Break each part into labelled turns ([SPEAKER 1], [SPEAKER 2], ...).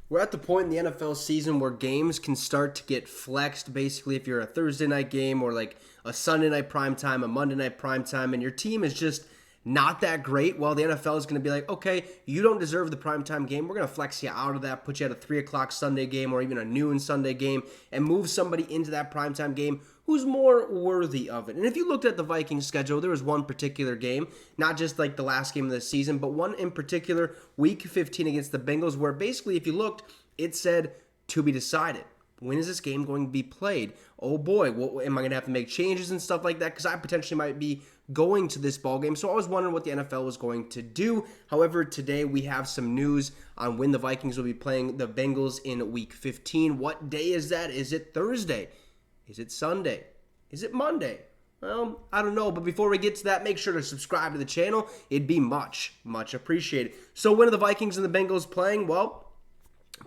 [SPEAKER 1] We're at the point in the NFL season where games can start to get flexed. Basically, if you're a Thursday night game or like a Sunday night primetime, a Monday night primetime, and your team is just not that great, well, the NFL is going to be like, okay, you don't deserve the primetime game. We're going to flex you out of that, put you at a 3 o'clock Sunday game or even a noon Sunday game, and move somebody into that primetime game who's more worthy of it. And if you looked at the Vikings schedule, there was one particular game, not just like the last game of the season, but one in particular, week 15 against the Bengals, where basically, if you looked, it said to be decided. When is this game going to be played? Oh boy, am I going to have to make changes and stuff like that? Because I potentially might be going to this ball game. So I was wondering what the NFL was going to do. However, today we have some news on when the Vikings will be playing the Bengals in week 15. What day is that? Is it Thursday? Is it Sunday? Is it Monday? Well, I don't know. But before we get to that, make sure to subscribe to the channel. It'd be much appreciated. So when are the Vikings and the Bengals playing? Well,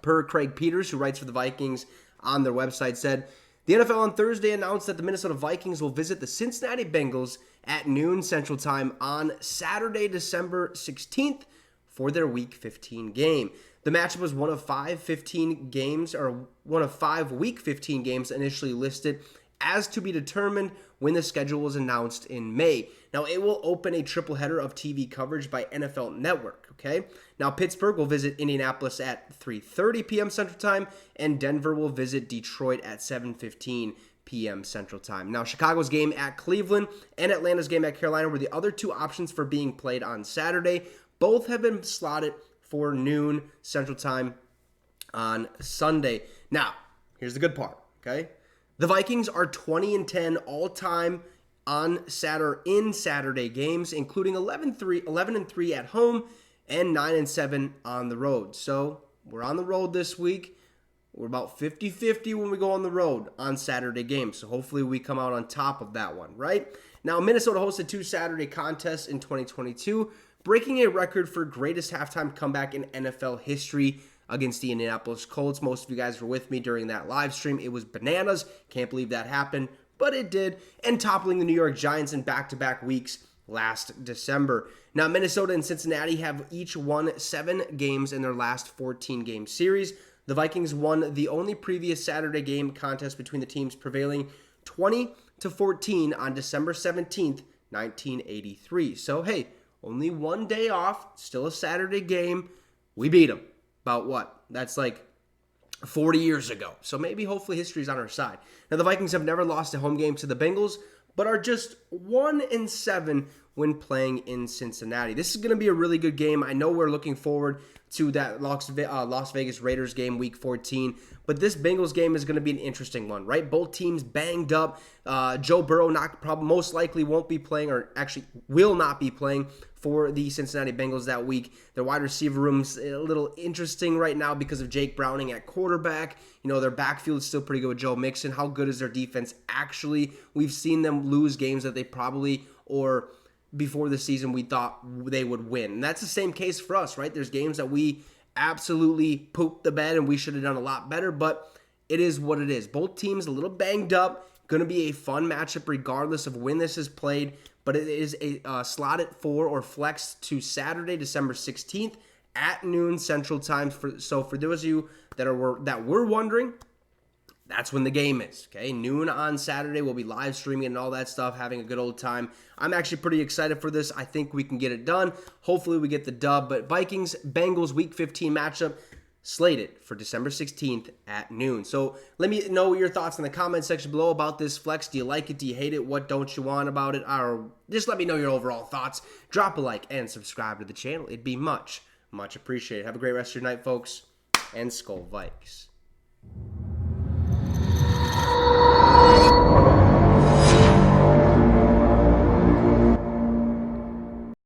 [SPEAKER 1] per Craig Peters, who writes for the Vikings on their website, said, the NFL on Thursday announced that the Minnesota Vikings will visit the Cincinnati Bengals at noon Central Time on Saturday, December 16th for their Week 15 game. The matchup was one of 5 Week 15 games initially listed as to be determined when the schedule was announced in May. Now, it will open a triple header of TV coverage by NFL Network, okay? Now, Pittsburgh will visit Indianapolis at 3:30 p.m. Central Time, and Denver will visit Detroit at 7:15 p.m. Central Time. Now, Chicago's game at Cleveland and Atlanta's game at Carolina were the other two options for being played on Saturday. Both have been slotted for noon Central Time on Sunday. Now, here's the good part, okay? The Vikings are 20-10 all-time in Saturday games, including 11-3 at home and 9-7 on the road. So we're on the road this week. We're about 50-50 when we go on the road on Saturday games. So hopefully we come out on top of that one, right? Now, Minnesota hosted 2 Saturday contests in 2022, breaking a record for greatest halftime comeback in NFL history against the Indianapolis Colts. Most of you guys were with me during that live stream. It was bananas. Can't believe that happened, but it did. And toppling the New York Giants in back-to-back weeks last December. Now, Minnesota and Cincinnati have each won 7 games in their last 14-game series. The Vikings won the only previous Saturday game contest between the teams, prevailing 20-14 on December 17th, 1983. So, hey, only one day off, still a Saturday game. We beat them. About what? That's like 40 years ago. So maybe, hopefully, history's on our side. Now, the Vikings have never lost a home game to the Bengals, but are just 1-7 when playing in Cincinnati. This is going to be a really good game. I know we're looking forward to that Las Vegas Raiders game week 14, but this Bengals game is going to be an interesting one, right? Both teams banged up. Joe Burrow most likely won't be playing, or actually will not be playing for the Cincinnati Bengals that week. Their wide receiver room's a little interesting right now because of Jake Browning at quarterback. You know, their backfield is still pretty good with Joe Mixon. How good is their defense? Actually, we've seen them lose games that they probably, or before the season, we thought they would win. And that's the same case for us, right? There's games that we absolutely pooped the bed and we should have done a lot better, but it is what it is. Both teams a little banged up. Going to be a fun matchup regardless of when this is played, but it is a slotted for or flexed to Saturday, December 16th at noon Central Time. So for those of you that were wondering, that's when the game is, okay? Noon on Saturday. We'll be live streaming and all that stuff, having a good old time. I'm actually pretty excited for this. I think we can get it done. Hopefully we get the dub. But Vikings-Bengals Week 15 matchup slated for December 16th at noon. So let me know your thoughts in the comment section below about this flex. Do you like it? Do you hate it? What don't you want about it? Or just let me know your overall thoughts. Drop a like and subscribe to the channel. It'd be much appreciated. Have a great rest of your night, folks. And Skol Vikes.